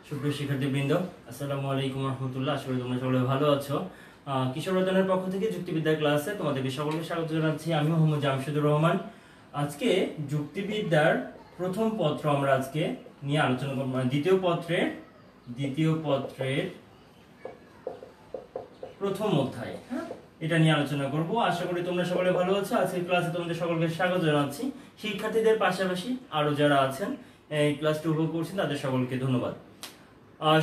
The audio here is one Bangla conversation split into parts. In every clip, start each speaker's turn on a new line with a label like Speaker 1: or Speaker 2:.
Speaker 1: সুপ্রিয় শিক্ষার্থীবৃন্দ, আসসালামু আলাইকুম রহমতুল্লাহ। আশা করি তোমরা সকলে ভালো আছো। কিশোর উদ্যানের পক্ষ থেকে যুক্তিবিদ্যার ক্লাসে তোমাদেরকে সকলকে স্বাগত জানাচ্ছি। আমি মোহাম্মদ জামশেদুর রহমান। আজকে যুক্তিবিদ্যার প্রথম পত্র আমরা আজকে নিয়ে আলোচনা করব, দ্বিতীয় পত্রের প্রথম অধ্যায়, এটা নিয়ে আলোচনা করব। আশা করি তোমরা সকলে ভালো আছো। আজকের ক্লাসে তোমাদের সকলকে স্বাগত জানাচ্ছি। শিক্ষার্থীদের পাশাপাশি আরো যারা আছেন এই ক্লাসটি উপভোগ করছেন তাদের সকলকে ধন্যবাদ।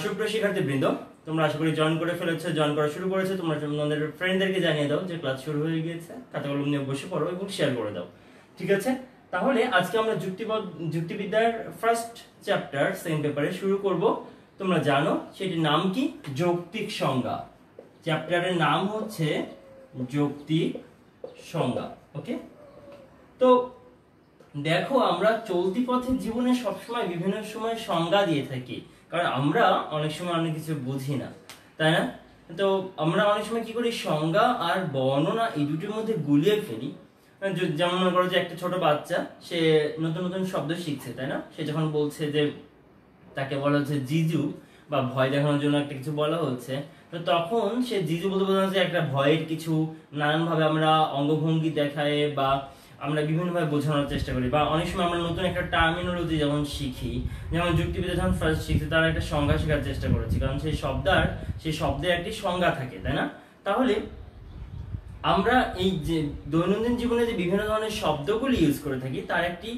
Speaker 1: সুপ্রিয় শিক্ষার্থীবৃন্দ, তোমরা আশা করি জয়েন করে ফেলেছো, জয়েন করা শুরু করেছো। তোমরা তোমাদের ফ্রেন্ডদেরকে জানিয়ে দাও যে ক্লাস শুরু হয়ে গিয়েছে, খাতা কলম নিয়ে বসে পড়ো এবং শেয়ার করে দাও। ঠিক আছে, তাহলে আজকে আমরা যুক্তিবিদ্যার ফার্স্ট চ্যাপ্টার সেম পেপারে শুরু করব। তোমরা জানো সেটির নাম কি? যৌক্তিক সংজ্ঞা। চ্যাপ্টারের নাম হচ্ছে যৌক্তিক সংজ্ঞা। ওকে, তো দেখো, আমরা চলতি পথের জীবনে সবসময় বিভিন্ন সময় সংজ্ঞা দিয়ে থাকি, কারণ আমরা অনেক সময় অনেক কিছু বুঝি না, তাই না? তো আমরা অনেক সময় কি করি, সংজ্ঞা আর বর্ণনা এই দুটোর মধ্যে গুলিয়ে ফেলি। যেমন মনে করো যে একটা ছোট বাচ্চা, সে নতুন নতুন শব্দ শিখছে, তাই না? সে যখন বলছে যে তাকে বলা হচ্ছে জিজু, বা ভয় দেখানোর জন্য একটা কিছু বলা হচ্ছে, তো তখন সে জিজু বলতে বোঝানো যে একটা ভয়ের কিছু নানানভাবে আমরা অঙ্গভঙ্গি দেখায় বা আমরা বিভিন্নভাবে বোঝানোর চেষ্টা করি। বা অনেক সময় আমরা নতুন একটা টার্মিনোলজি যখন শিখি, যেমন যুক্তিবিদ্যা যখন ফার্স্ট শিখছি তারা একটা সংজ্ঞা শেখার চেষ্টা করেছি, কারণ সেই শব্দের একটি সংজ্ঞা থাকে, তাই না? তাহলে আমরা এই যে দৈনন্দিন জীবনে যে বিভিন্ন ধরনের শব্দগুলি ইউজ করে থাকি তার একটি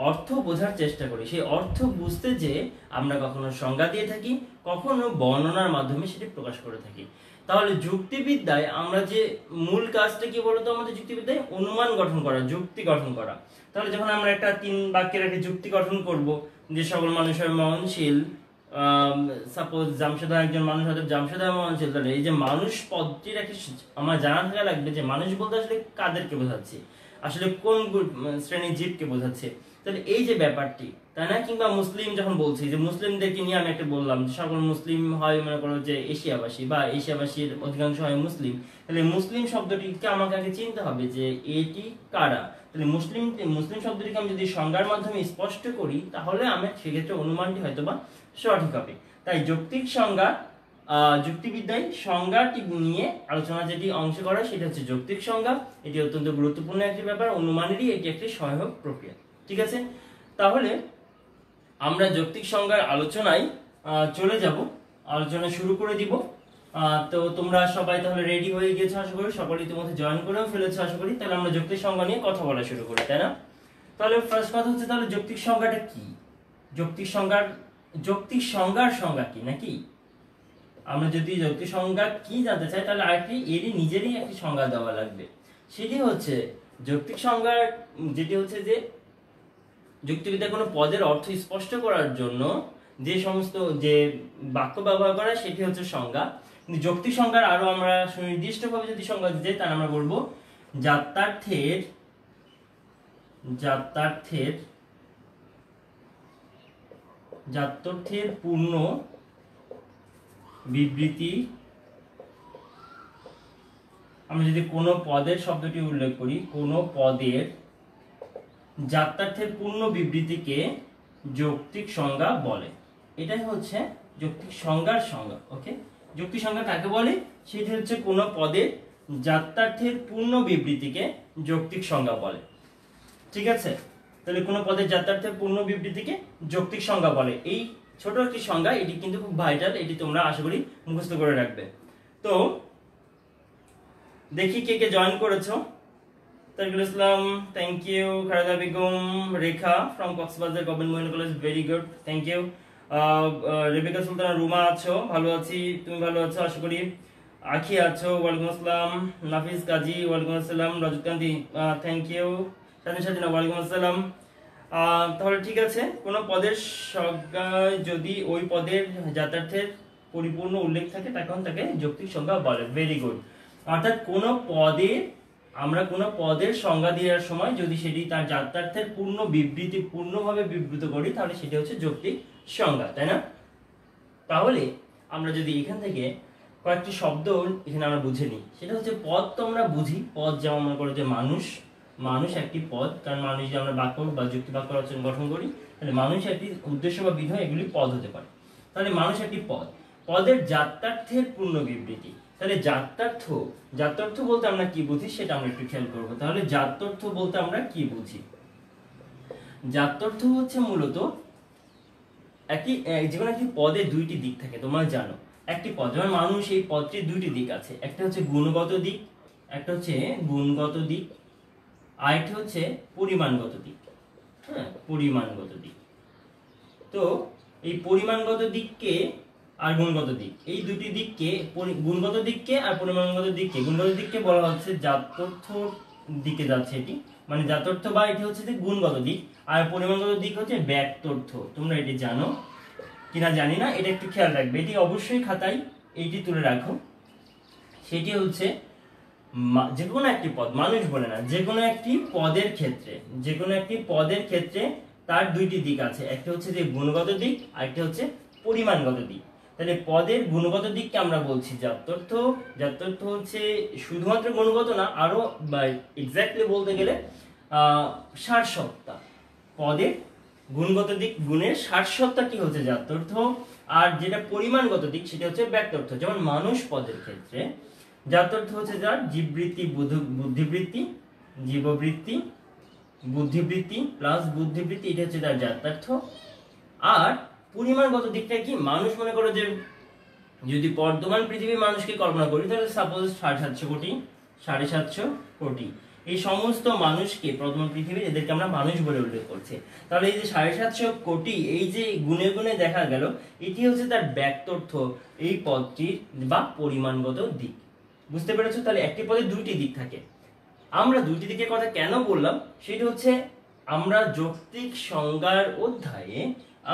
Speaker 1: অর্থ বোঝার চেষ্টা করি। সেই অর্থ বুঝতে যে আমরা কখনো সংজ্ঞা দিয়ে থাকি, কখনো বর্ণনার মাধ্যমে সেটি প্রকাশ করে থাকি। তাহলে যুক্তিবিদ্যায় আমরা যে মূল কাজটা কি বলতো, আমাদের যুক্তিবিদ্যায় অনুমান গঠন করা, যুক্তি গঠন করা। তাহলে যখন আমরা একটা 3 বাক্যের একটা যুক্তি গঠন করব যে সকল মানুষের মননশীল, সাপোজ জামশেদ একজন মানুষ, হয়তো জামশেদ মননশীল, তাহলে এই যে মানুষ পদটির একটা আমার জানা থাকা লাগবে যে মানুষ বলতে আসলে কাদেরকে বোঝাচ্ছে, আসলে কোন শ্রেণীর জীবকে বোঝাচ্ছে। তাহলে এই যে ব্যাপারটি, তাই না? কিংবা মুসলিম যখন বলছি যে মুসলিমদেরকে নিয়ে আমি একটা বললাম যে সকল মুসলিম হয়, মনে করো যে এশিয়াবাসী বা এশিয়াবাসীর অধিকাংশ হয় মুসলিম, তাহলে মুসলিম শব্দটিকে আমাকে আগে চিনতে হবে যে এটি কারা। তাহলে মুসলিম শব্দটিকে আমি যদি সংজ্ঞার মাধ্যমে স্পষ্ট করি তাহলে আমি সেক্ষেত্রে অনুমানটি হয়তো বা সঠিক হবে। তাই যৌক্তিক সংজ্ঞা, যুক্তিবিদ্যায় সংজ্ঞাটি নিয়ে আলোচনা যেটি অংশ করা সেটা হচ্ছে যৌক্তিক সংজ্ঞা। এটি অত্যন্ত গুরুত্বপূর্ণ একটি ব্যাপার, অনুমানেরই এটি একটি সহায়ক প্রক্রিয়া। ঠিক আছে, তাহলে আমরা যৌক্তিক সংজ্ঞার আলোচনায় চলে যাব, আলোচনা শুরু করে দিব। তো তোমরা সবাই তাহলে রেডি হয়ে গেছো, আশা করি সকলেই তোমাদের জয়েন করেও ফেলেছো আশা করি। তাহলে আমরা যৌক্তিক সংজ্ঞা নিয়ে কথা বলা শুরু করি, তাই না? তাহলে ফার্স্ট কথা হচ্ছে, তাহলে যৌক্তিক সংজ্ঞাটা কি? যৌক্তিক সংজ্ঞার সংজ্ঞা কি, নাকি? আমরা যদি যৌক্তিক সংজ্ঞা কি জানতে চাই তাহলে আরেকটি এরই নিজেরই একটি সংজ্ঞা দেওয়া লাগবে। সেটি হচ্ছে যৌক্তিক সংজ্ঞা, যেটি হচ্ছে যে যুক্তিবিদ্যার কোনো পদের অর্থ স্পষ্ট করার জন্য যে সমস্ত যে বাক্য ব্যবহার করা সেটি হচ্ছে সংজ্ঞা। কিন্তু যৌক্তিক সংজ্ঞার আরো আমরা সুনির্দিষ্টভাবে যদি সংজ্ঞা দিতে চাই তাহলে আমরা বলবো যাত্রার্থের পূর্ণ বিবৃতি। আমরা যদি কোনো পদের শব্দটি উল্লেখ করি, কোনো পদের যাত্রার্থের পূর্ণ বিবৃতিকে যৌক্তিক সংজ্ঞা বলে। এটাই হচ্ছে যৌক্তিক সংজ্ঞার সংজ্ঞা। ওকে, যৌক্তিক সংজ্ঞা কাকে বলে? সেটি হচ্ছে কোনো পদের যাত্রার্থের পূর্ণ বিবৃতিকে যৌক্তিক সংজ্ঞা বলে। ঠিক আছে, তাহলে কোনো পদের যাত্রার্থের পূর্ণ বিবৃতিকে যৌক্তিক সংজ্ঞা বলে। এই ছোট একটি সংজ্ঞা, এটি কিন্তু খুব ভাইটাল, এটি তোমরা আশা করি মুখস্থ করে রাখবে। তো দেখি কে কে জয়েন করেছো। Tariqul Islam, thank you. Khaleda Begum, Rekha from Cox's Bazar government মহিলা college, very good, thank you. Rebeka Sultana, Ruma আছো? ভালো আছি, তুমি ভালো আছো আশা করি। আখি আছো? ওয়ালাইকুম আসসালাম। নাফিস কাজী, ওয়ালাইকুম আসসালাম। Rajat Kanti, thank you. স্বাধীন, ওয়ালাইকুম আসসালাম। তাহলে ঠিক আছে, কোন পদের সংজ্ঞায় যদি ওই পদের যাত্রার্থের পরিপূর্ণ উল্লেখ থাকে তখন তাকে যৌক্তিক সংজ্ঞা বলে। Very good. অর্থাৎ আমরা কোনো পদের সংজ্ঞা দেওয়ার সময় যদি সেটি তার যাত্রার্থের পূর্ণভাবে বিবৃত করি তাহলে সেটি হচ্ছে যৌক্তিক সংজ্ঞা, তাই না? তাহলে আমরা যদি এখান থেকে কয়েকটি শব্দ এখানে আমরা বুঝে নিই, সেটা হচ্ছে পদ। তো আমরা বুঝি পদ, যেমন মনে করো যে মানুষ একটি পদ, কারণ মানুষ যে আমরা বাক্য বা যুক্তি বাক্য রচনা গঠন করি, তাহলে মানুষ একটি উদ্দেশ্য বা বিধেয়, এগুলি পদ হতে পারে। তাহলে মানুষ একটি পদ, পদের জাত্যার্থের পূর্ণ বিবৃতি। তাহলে জাত্যার্থ বলতে আমরা কি বুঝি সেটা আমরা একটু খেয়াল করবো। তাহলে জাত্যার্থ বলতে আমরা কি বুঝি? জাত্যার্থ হচ্ছে মূলত যে কোনো একটি পদের দুইটি দিক থাকে, তোমরা জানো। একটি পদ যেমন মানুষ, এই পদটির দুইটি দিক আছে, একটা হচ্ছে গুণগত দিক, একটা হচ্ছে গুণগত দিক, আর একটা হচ্ছে পরিমাণগত দিক। হ্যাঁ, পরিমাণগত দিক। তো এই পরিমাণগত দিককে আর গুণগত দিক, এই দুটি দিককে, গুণগত দিককে আর পরিমাণগত দিককে, গুণগত দিককে বলা হচ্ছে জাত্যার্থ দিকে যাচ্ছে এটি, মানে জাত্যার্থ, বা এটি হচ্ছে যে গুণগত দিক, আর পরিমাণগত দিক হচ্ছে ব্যক্তার্থ। তোমরা এটি জানো কিনা জানি না, এটা একটু খেয়াল রাখবে, এটি অবশ্যই খাতায় এইটি তুলে রাখো। সেটি হচ্ছে যে কোনো একটি পদ, মানুষ বলে না, যে কোনো একটি পদের ক্ষেত্রে, যে কোনো একটি পদের ক্ষেত্রে তার দুইটি দিক আছে, একটা হচ্ছে যে গুণগত দিক আর একটা হচ্ছে পরিমাণগত দিক। তাহলে পদের গুণগত দিককে আমরা বলছি জাত্যার্থ। জাত্যার্থ হচ্ছে শুধুমাত্র গুণগত না, আরো এক্স্যাক্টলি বলতে গেলে সারসত্তা। পদের গুণগত দিক, গুণের সারসত্তা কি হচ্ছে জাত্যার্থ। আর যেটা পরিমাণগত দিক সেটা হচ্ছে ব্যক্তার্থ। যেমন মানুষ পদের ক্ষেত্রে জাত্যার্থ হচ্ছে যার জীববৃত্তি, বুদ্ধিবৃত্তি, জীববৃত্তি, বুদ্ধিবৃত্তি প্লাস বুদ্ধিবৃত্তি, এটা হচ্ছে তার জাত্যার্থ। আর পরিমাণগত দিকটা কি? মানুষ, মনে করো যে যদি বর্তমান পৃথিবীর মানুষকে কল্পনা করি, তাহলে সাপোজ 750 কোটি, 750 কোটি, এই সমস্ত মানুষকে বর্তমান পৃথিবীর, এদেরকে আমরা মানুষ বলে উল্লেখ করছি। তাহলে এই যে 750 কোটি, এই যে গুণে গুণে দেখা গেল, এটি হচ্ছে তার ব্যক্তার্থ, এই পদটির বা পরিমাণগত দিক। বুঝতে পেরেছো? তাহলে একটি পদের দুইটি দিক থাকে। আমরা দুইটি দিকের কথা কেন বললাম সেটা হচ্ছে, আমরা যৌক্তিক সংজ্ঞার অধ্যায়ে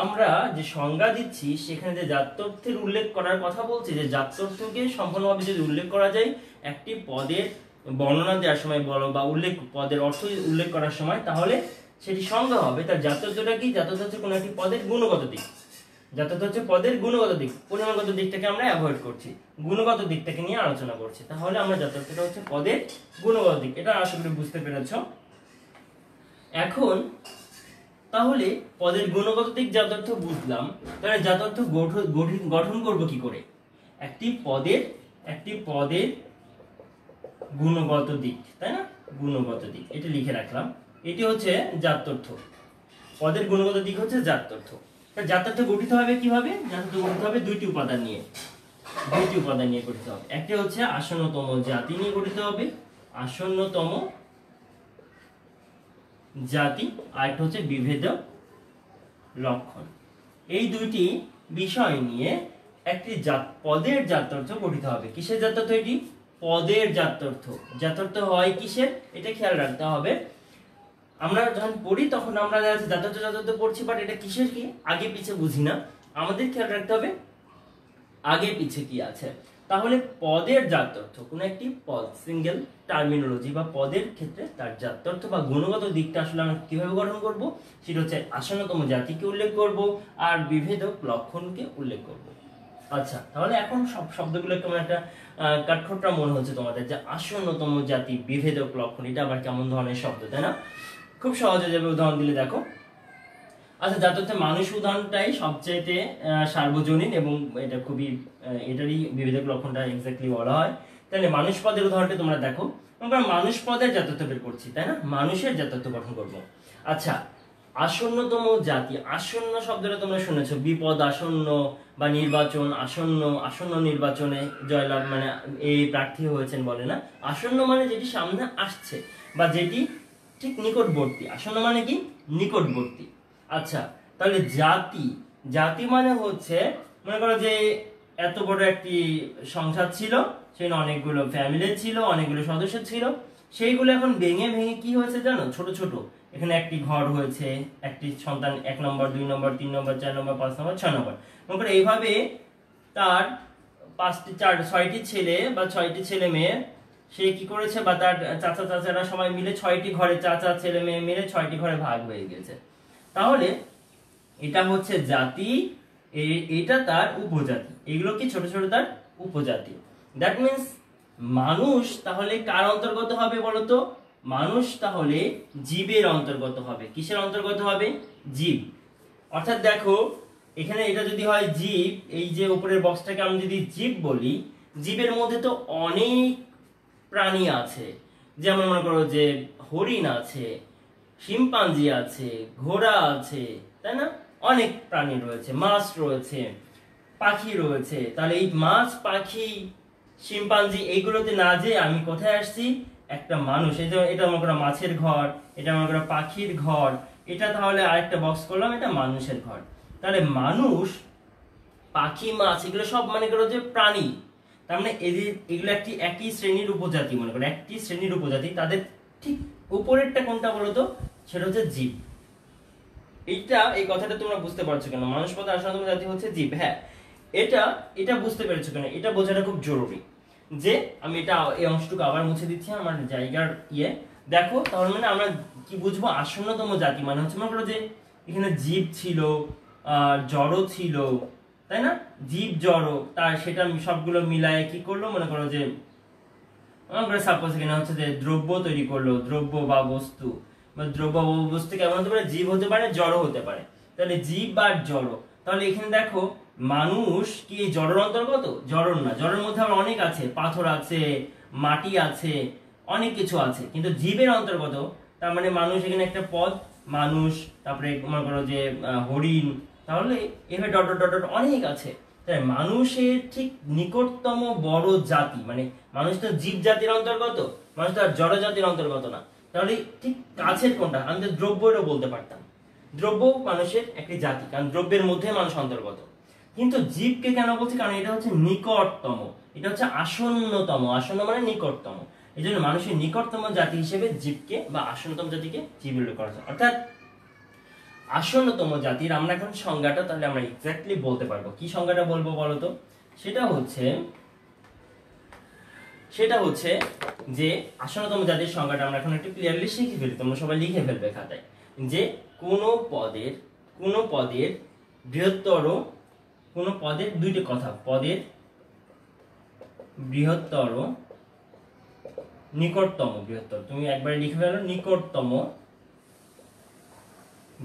Speaker 1: আমরা যে সংজ্ঞা দিচ্ছি সেখানে যে জাত্যার্থের উল্লেখ করার কথা বলছি, যে জাত্যার্থকে সম্পূর্ণভাবে যদি উল্লেখ করা যায় একটি পদের বর্ণনা দেওয়ার সময় বলো, বা পদের অর্থ উল্লেখ করার সময়, তাহলে সেটি সংজ্ঞা হবে তার জাত্যার্থটা কি? জাত্যার্থ হচ্ছে কোনো একটি পদের গুণগত দিক। জাত্যার্থ হচ্ছে পদের গুণগত দিক। পরিমাণগত দিকটাকে আমরা অ্যাভয়েড করছি, গুণগত দিকটাকে নিয়ে আলোচনা করছি। তাহলে আমরা জাত্যার্থটা হচ্ছে পদের গুণগত দিক, এটা আশা করি বুঝতে পেরেছ। এখন তাহলে পদের গুণগত দিক জাত্যার্থ বুঝলাম, তাহলে জাত্যার্থ গঠন করব কি করে? একটি পদের গুণগত দিক, তাই না? গুণগত দিক, এটা লিখে রাখলাম, এটি হচ্ছে জাত্যার্থ। পদের গুণগত দিক হচ্ছে জাত্যার্থ। জাত্যার্থ গঠিত হবে কিভাবে? জাত্যার্থ গঠিত হবে দুইটি উপাদান নিয়ে গঠিত হবে। একটি হচ্ছে আসন্নতম জাতি নিয়ে গঠিত হবে, আসন্নতম জাতি, আর একটা হচ্ছে বিভেদক লক্ষণ। এই দুইটি বিষয় নিয়ে একটি পদের জাত্যার্থ গঠিত হবে। কিসের জাত্যার্থ এটি? পদের জাত্যার্থ। জাত্যার্থ হয় কিসের? এটা খেয়াল রাখতে হবে। আমরা যখন পড়ি তখন আমরা জাত্যার্থ পড়ছি, বাট এটা কিসের কি আগে পিছে বুঝি না। আমাদের খেয়াল রাখতে হবে আগে পিছে কি আছে। তাহলে পদের জাত্যার্থ, কোন একটি পদ, সিঙ্গেল টার্মিনোলজি বা পদের ক্ষেত্রে তার জাত্যার্থ বা গুণগত দিকটা আসলে আমরা কিভাবে গঠন করব, সেটা হচ্ছে আসন্নতম জাতিকে উল্লেখ করব আর বিভেদক লক্ষণকে উল্লেখ করব। আচ্ছা, তাহলে এখন সব শব্দগুলো কেমন একটা কাঠখোট্টা মনে হচ্ছে তোমাদের, যে আসন্নতম জাতি, বিভেদক লক্ষণ, এটা আবার কেমন ধরনের শব্দ, তাই না? খুব সহজ হয়ে যাবে উদাহরণ দিলে, দেখো। আচ্ছা, জাত্যার্থে মানুষ উদাহরণটাই সবচেয়ে সার্বজনীন এবং এটা খুবই, এটারই বিভেদক লক্ষণটা এক্স্যাক্টলি বলা হয়। তাহলে মানুষ পদের উদাহরণটা তোমরা দেখো, আমরা মানুষ পদের জাত্যার্থ বের করছি, তাই না? মানুষের জাত্যার্থ গঠন করব। আচ্ছা, আসন্নতম জাতি, আসন্ন শব্দটা তোমরা শুনেছো, বিপদ আসন্ন বা নির্বাচন আসন্ন, আসন্ন নির্বাচনে জয়লাভ, মানে এই প্রার্থী হয়েছেন বলে না। আসন্ন মানে যেটি সামনে আসছে বা যেটি ঠিক নিকটবর্তী। আসন্ন মানে কি? নিকটবর্তী। আচ্ছা, তাহলে জাতি মানে হচ্ছে, মনে করো যে এত বড় একটি সংসার ছিল, সেখানে অনেকগুলো ফ্যামিলি ছিল, অনেকগুলো সদস্য ছিল, সেইগুলো এখন ভেঙে ভেঙে কি হয়েছে জানো? ছোট ছোট, এখানে একটি ঘর হয়েছে, একটি সন্তান 1 নম্বর, 2 নম্বর, 3 নম্বর, 4 নম্বর, 5 নম্বর, 6 নম্বর, মনে করো এইভাবে তার 6টি ছেলে বা 6টি ছেলে মেয়ে সে কি করেছে, বা তার চাচারা সবাই মিলে 6টি ঘরে, চাচা ছেলে মেয়ে মিলে 6টি ঘরে ভাগ হয়ে গেছে। তাহলে এটা হচ্ছে জাতি, এটা তার উপজাতি, এগুলো কি ছোট ছোট তার উপজাতি। দ্যাট মিন্স মানুষ তাহলে কার অন্তর্গত হবে বলতো? মানুষ তাহলে জীবের অন্তর্গত হবে। কিসের অন্তর্গত হবে? জীব। অর্থাৎ দেখো, এখানে এটা যদি হয় জীব, এই যে উপরের বক্সটাকে আমি যদি জীব বলি, জীবের মধ্যে তো অনেক প্রাণী আছে, যেমন মনে করো যে হরিণ আছে, শিম্পাঞ্জি আছে, ঘোড়া আছে, তাই না? অনেক প্রাণী রয়েছে, মাছ রয়েছে, পাখি রয়েছে। তাহলে এই মাছ, পাখি, শিম্পাঞ্জি এইগুলোতে না যে আমি কোথায় আসছি, একটা মানুষ। এই যে এটা মনে করো মাছের ঘর, এটা মনে করো পাখির ঘর, এটা তাহলে আরেকটা বক্স করলাম, এটা মানুষের ঘর। তাহলে মানুষ, পাখি, মাছ এগুলো সব মনে করো যে প্রাণী। তার মানে এগুলো একই শ্রেণীর উপজাতি, মনে করো একটি শ্রেণীর উপজাতি। তাদের ঠিক উপরেরটা কোনটা বলো তো? সেটা হচ্ছে জীব। এই কথাটা তোমরা বুঝতে পারছো কেন? মানুষ পদ আসনতম জাতি হচ্ছে জীব। হ্যাঁ, এটা বুঝতে পেরেছো কেন? এটা বোঝাটা খুব জরুরি। যে আমি এই অংশটুকু আবার মুছে দিচ্ছি আমার জায়গার দেখো, তাহলে মানে আমরা কি বুঝবো? আসন্নতম জাতি মানে হচ্ছে মনে করো যে এখানে জীব ছিল, জড় ছিল, তাই না? জীব জড়, তার সেটা সবগুলো মিলায়ে কি করলো, মনে করো যে সাপোজ এখানে হচ্ছে যে দ্রব্য তৈরি করলো, দ্রব্য বা বস্তু, দ্রব্য বা বস্তু কেমন হতে পারে? জীব হতে পারে, জড় হতে পারে। তাহলে জীব বা জড়। তাহলে এখানে দেখো মানুষ কি এই জড়ের অন্তর্গত? জড় না, জড়ের মধ্যে আবার অনেক আছে, পাথর আছে, মাটি আছে, অনেক কিছু আছে, কিন্তু জীবের অন্তর্গত। তার মানে মানুষ এখানে একটা পদ, মানুষ, তারপরে মনে করো যে হরিণ, তাহলে এভাবে ডট ডট ডট অনেক আছে। তাই মানুষের ঠিক নিকটতম বড় জাতি, মানে মানুষ তো জীব জাতির অন্তর্গত, মানুষ তো আর জড় জাতির অন্তর্গত না। তাহলে ঠিক কাছের কোনটা? আমি তো দ্রব্যেরও বলতে পারতাম, দ্রব্য মানুষের একটি জাতি, কারণ দ্রব্যের মধ্যে মানুষ অন্তর্গত। কিন্তু জীবকে কেন বলছি? কারণ এটা হচ্ছে নিকটতম, এটা হচ্ছে আসন্নতম। আসন্ন মানে নিকটতম। এই জন্য মানুষের নিকটতম জাতি হিসেবে জীবকে বা আসন্নতম জাতিকে জীব উল্লেখ করা যায়। অর্থাৎ আসন্নতম জাতির আমরা এখন সংজ্ঞাটা তাহলে আমরা এক্স্যাক্টলি বলতে পারবো। কি সংজ্ঞাটা বলবো বলতো? সেটা হচ্ছে যে আসন্নতম জাতির সংজ্ঞাটা আমরা এখন একটু ক্লিয়ারলি শিখে ফেলি, তোমরা সবাই লিখে ফেলবে খাতায়। যে কোনো পদের বৃহত্তর, কোনো পদের দুইটি কথা, পদের বৃহত্তর, নিকটতম, বৃহত্তর, তুমি একবারে লিখে ফেলো, নিকটতম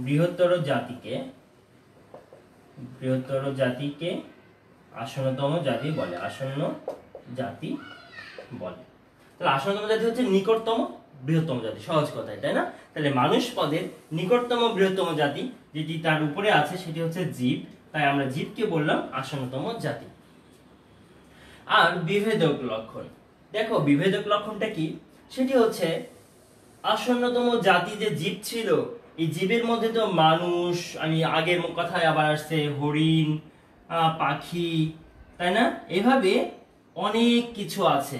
Speaker 1: বৃহত্তর জাতিকে আসন্নতম জাতি বলে। আসন্ন জাতি বলে। তাহলে আসন্নতম জাতি হচ্ছে নিকটতম বৃহত্তম জাতি, সহজ কথায়, তাই না? তাহলে মানুষ পদের নিকটতম বৃহত্তম জাতি যেটি তার উপরে আছে সেটি হচ্ছে জীব। তাই আমরা জীবকে বললাম আসন্নতম জাতি। আর বিভেদক লক্ষণ, দেখো বিভেদক লক্ষণটা কি? সেটি হচ্ছে আসন্নতম জাতি যে জীব ছিল, এই জীবের মধ্যে তো মানুষ, আমি আগের কথায় আবার আসছে, হরিণ, পাখি, তাই না? এভাবে অনেক কিছু আছে,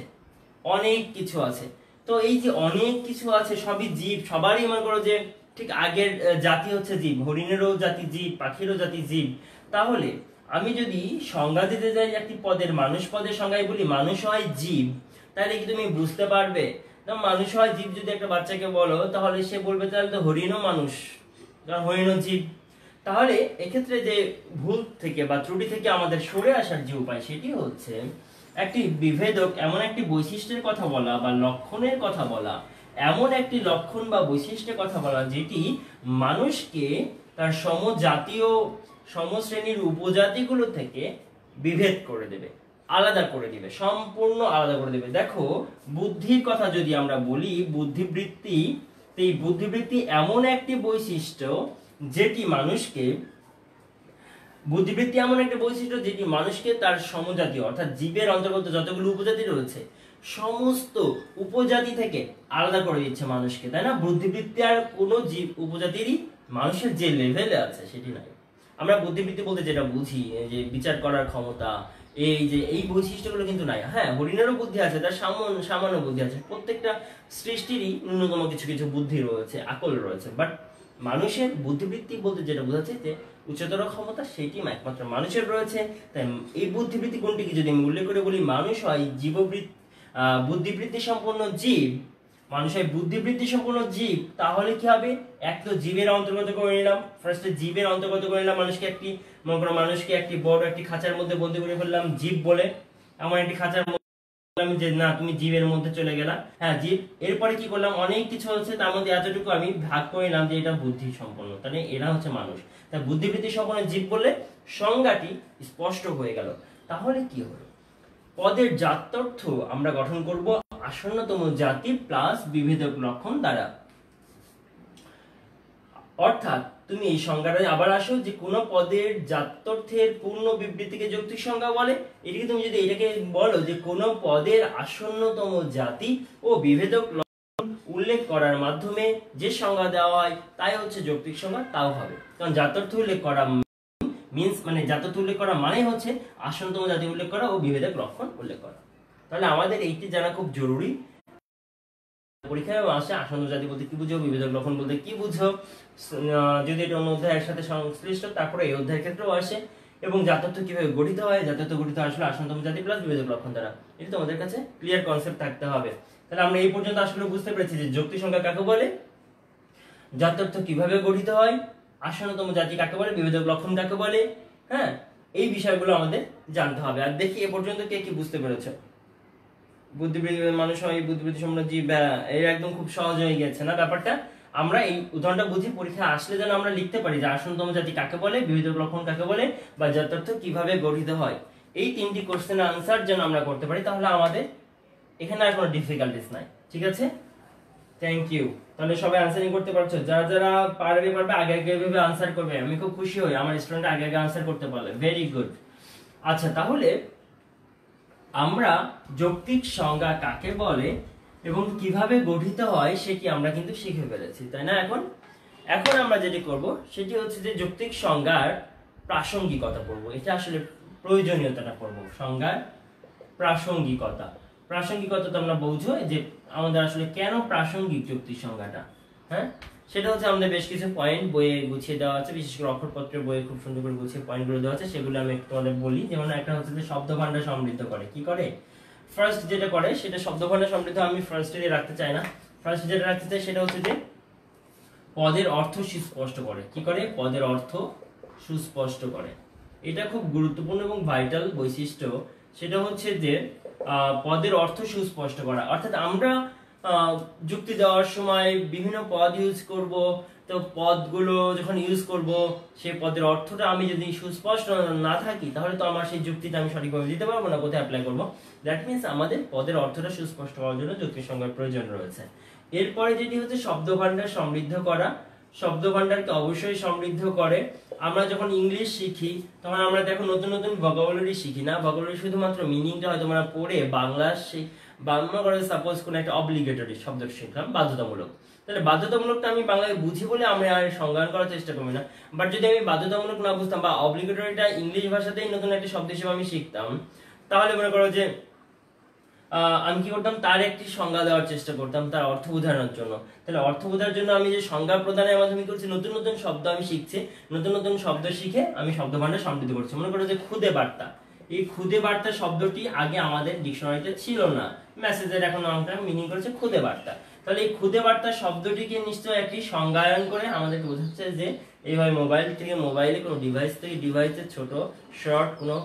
Speaker 1: তো এই যে অনেক কিছু আছে সবই জীব, সবারই মনে করো যে ঠিক আগের জাতি হচ্ছে জীব, হরিণেরও জাতি জীব, পাখিরও জাতি জীব। তাহলে আমি যদি সংজ্ঞা দিতে যাই একটি পদের, মানুষ পদের সংজ্ঞায় বলি মানুষ হয় জীব, তাহলে কি তুমি বুঝতে পারবে? মানুষ হয় জীব যদি একটা বাচ্চাকে বলো, তাহলে সে বলবে তাহলে তো হরিণও মানুষ, হরিণও জীব। তাহলে এক্ষেত্রে যে ভুল থেকে বা ত্রুটি থেকে আমাদের সরে আসার যে উপায়, সেটি হচ্ছে একটি বিভেদক এমন একটি বৈশিষ্ট্যের কথা বলা বা লক্ষণের কথা বলা, এমন একটি লক্ষণ বা বৈশিষ্ট্যের কথা বলা যেটি মানুষকে তার সমজাতীয়, সমশ্রেণীর উপজাতিগুলো থেকে বিভেদ করে দেবে, আলাদা করে দিবে, সম্পূর্ণ আলাদা করে দেবে। দেখো বুদ্ধির কথা যদি আমরা বলি, বুদ্ধিবৃত্তি, এই বুদ্ধিবৃত্তি এমন একটি বৈশিষ্ট্য যেটি মানুষকে, বুদ্ধিবৃত্তি এমন একটা বৈশিষ্ট্য যেটি মানুষকে তার সমজাতীয় অর্থাৎ জীবের অন্তর্গত যতগুলো উপজাতি রয়েছে সমস্ত উপজাতি থেকে আলাদা করে দিচ্ছে মানুষকে, তাই না? বুদ্ধিবৃত্তি আর কোনো জীব উপজাতিরই মানুষের যে লেভেলে আছে সেটি নাই। আমরা বুদ্ধিবৃত্তি বলতে যেটা বুঝি, যে বিচার করার ক্ষমতা, এই বৈশিষ্ট্যগুলো কিন্তু নাই। হ্যাঁ, হরিণেরও বুদ্ধি আছে, তার সামান্য বুদ্ধি আছে, প্রত্যেকটা সৃষ্টিরই ন্যূনতম কিছু কিছু বুদ্ধি রয়েছে, আকল রয়েছে। বাট মানুষের বুদ্ধিবৃত্তি বলতে যেটা বোঝাচ্ছে যে উচ্চতর ক্ষমতা, সেটি একমাত্র মানুষের রয়েছে। তাই এই বুদ্ধিবৃত্তি কোনটি কি যদি আমি উল্লেখ করে বলি, মানুষ হয় বুদ্ধিবৃত্তি সম্পন্ন জীব, মানুষ হয় বুদ্ধিবৃত্তি সম্পন্ন জীব, তাহলে কি হবে? এক তো জীবের অন্তর্গত করে নিলাম, ফার্স্টে জীবের অন্তর্গত করে নিলাম মানুষকে, মনে করো মানুষকে একটি বড় একটি খাঁচার মধ্যে বন্দি করে ফেললাম জীব বলে, এমন একটি খাঁচার আমি যে না তুমি জীবের মধ্যে চলে গেলা, হ্যাঁ জীব। এরপরে কি করলাম, অনেক কিছু হচ্ছে, তার মধ্যে এতটুকু আমি ভাগ করে নিলাম যে এটা বুদ্ধি সম্পন্ন, তাহলে এরা হচ্ছে মানুষ। তাই বুদ্ধিবৃত্তি সম্পন্ন জীব বললে সংজ্ঞাটি স্পষ্ট হয়ে গেল। তাহলে কি হলো, পদের জাত্যর্থ আমরা গঠন করব আসন্নতম জাতি প্লাস বিভেদক লক্ষণ দ্বারা। অর্থাৎ তুমি এই সংজ্ঞাটা আবার আসো যে কোন পদের জাত্যর্থের পূর্ণ বিবৃতিকে যৌক্তিক সংজ্ঞা বলে। এটাকে তুমি যদি এটাকে বলো যে কোন পদের আসন্নতম জাতি ও বিভেদক লক্ষণ উল্লেখ করার মাধ্যমে যে সংজ্ঞা দেওয়া হয় তাই হচ্ছে যৌক্তিক সংজ্ঞা, তাও হবে। কারণ জাত্যর্থ উল্লেখ করা মিন্স মানে জাত্যর্থ উল্লেখ করা মানে হচ্ছে আসন্নতম জাতি উল্লেখ করা ও বিভেদক লক্ষণ উল্লেখ করা। তাহলে আমাদের এইটি জানা খুব জরুরি। পরীক্ষায় আসে আসন্ন জাতি বলতে কি বুঝো, বিভেদক লক্ষণ বলতে কি বুঝো, যদি এটা অন্য অধ্যায়ের সাথে সংশ্লিষ্ট তারপরে এই অধ্যায়ের ক্ষেত্রেও আসে। এবং জাত্যর্থ কিভাবে গঠিত হয়, জাত্যর্থ গঠিত আসলে আসন্নতম জাতি প্লাস বিভেদক লক্ষণ দ্বারা। এটা তোমাদের কাছে ক্লিয়ার কনসেপ্ট থাকতে হবে। তাহলে আমরা এই পর্যন্ত আসলে বুঝতে পেরেছি যে যৌক্তিক সংজ্ঞা কাকে বলে, জাত্যর্থ কিভাবে গঠিত হয়, আসন্নতম জাতি কাকে বলে, বিভেদক লক্ষণ কাকে বলে। হ্যাঁ, এই বিষয়গুলো আমাদের জানতে হবে। আর দেখি এ পর্যন্ত কে কি বুঝতে পেরেছো। বুদ্ধিবৃত্তি মানুষ হয়, বুদ্ধিবৃত্তি সম্পন্ন জীব, এর একদম খুব সহজ হয়ে গেছে না ব্যাপারটা। আমরা এই উদাহরণটা বুঝি, পরীক্ষা আসলে যেন আমরা লিখতে পারি যে আসন্নতম জাতি কাকে বলে, বিভেদক লক্ষণ কাকে বলে, বা জাত্যর্থ কিভাবে গঠিত হয়। এই তিনটি কোশ্চেনের আনসার যেন আমরা করতে পারি, তাহলে আমাদের এখানে আর কোনো ডিফিকাল্টিস নাই। ঠিক আছে, থ্যাংক ইউ। তাহলে সবাই আনসারিং করতে পারছো, যারা যারা পারবে আগে আগে ভেবে আনসার করবে। আমি খুব খুশি হই আমার স্টুডেন্ট আগে আগে আনসার করতে পারলে, ভেরি গুড। আচ্ছা, তাহলে আমরা যৌক্তিক সংজ্ঞা কাকে বলে এবং কিভাবে গঠিত হয় সেটি আমরা কিন্তু শিখে ফেলেছি, তাই না? এখন এখন আমরা যেটি করব সেটি হচ্ছে যে যৌক্তিক সংজ্ঞার প্রাসঙ্গিকতা পড়ব। এটা আসলে প্রয়োজনীয়তাটা পড়ব, সংজ্ঞার প্রাসঙ্গিকতা। প্রাসঙ্গিকতা তো আমরা বুঝো যে আমাদের আসলে কেন প্রাসঙ্গিক যৌক্তিক সংজ্ঞাটা। হ্যাঁ, সেটা হচ্ছে আমাদের বেশ কিছু পয়েন্ট বইয়ে গুছিয়ে দেওয়া আছে, বিশেষ করে অক্ষরপত্রের বইয়ে খুব সুন্দর করে গুছিয়ে পয়েন্টগুলো দেওয়া আছে, সেগুলো আমি একটু তোমাদের বলি। যেমন একটা হচ্ছে যে শব্দভাণ্ডার সমৃদ্ধ করে। কি করে? ফার্স্ট যেটা করে সেটা শব্দভাণ্ডার সমৃদ্ধ আমি ফার্স্টে রাখতে চাই না। ফার্স্ট যেটা রাখতে চাই সেটা হচ্ছে যে পদের অর্থ সুস্পষ্ট করে। কি করে? পদের অর্থ সুস্পষ্ট করে। এটা খুব গুরুত্বপূর্ণ এবং ভাইটাল বৈশিষ্ট্য। সেটা হচ্ছে যে পদের অর্থ সুস্পষ্ট করা। অর্থাৎ আমরা যুক্তি দেওয়ার সময় বিভিন্ন পদ ইউজ করব, তো পদগুলো যখন ইউজ করব সেই পদের অর্থটা আমি যদি সুস্পষ্ট না থাকি তাহলে তো আমার সেই যুক্তিটা আমি সঠিকভাবে দিতে পারবো না, কোথায় অ্যাপ্লাই করব। দ্যাট মিনস আমাদের পদের অর্থটা সুস্পষ্ট হওয়ার জন্য যৌক্তিক সংজ্ঞার প্রয়োজন রয়েছে। এরপরে যেটি হচ্ছে শব্দভাণ্ডার সমৃদ্ধ করা। শব্দভাণ্ডারকে অবশ্যই সমৃদ্ধ করে। আমরা যখন ইংলিশ শিখি তখন আমরা দেখো নতুন নতুন ভোকাবুলারি শিখি না, ভোকাবুলারি শুধুমাত্র মিনিংটা হয়তো আমরা পড়ে বাংলা বাংলা করে সাপোজ কোন একটা অব্লিগেটরি শব্দ শিখলাম, বাধ্যতামূলক। তাহলে বাধ্যতামূলকটা আমি বাংলায় বুঝি বলে আমি আর সংজ্ঞায়ন করার চেষ্টা করি না। বাট যদি আমি বাধ্যতামূলক না বুঝতাম বা অব্লিগেটরিটা ইংলিশ ভাষাতেই নতুন একটা শব্দ হিসেবে আমি শিখতাম, তাহলে মনে করো যে আমি কি করতাম, তার একটি সংজ্ঞা দেওয়ার চেষ্টা করতাম তার অর্থ বোঝানোর জন্য। তাহলে অর্থ বোঝার জন্য আমি যে সংজ্ঞা প্রদানের মাধ্যমে করছি, নতুন নতুন শব্দ আমি শিখছি, নতুন নতুন শব্দ শিখে আমি শব্দভাণ্ডার সমৃদ্ধ করছি। মনে করো যে খুদে বার্তা, এই খুদে বার্তা শব্দটি আগে আমাদের ডিকশনারিতে ছিল না, মেসেজের এখন নামটা মিনিং করেছে খুদে বার্তা। তাহলে এই খুদে বার্তা শব্দটিকে নিশ্চয়ই একটি সংজ্ঞায়ন করে আমাদেরকে বোঝাচ্ছে যে এইভাবে মোবাইল থেকে মোবাইলে, কোনো ডিভাইস থেকে ডিভাইসে ছোট শর্ট কোনো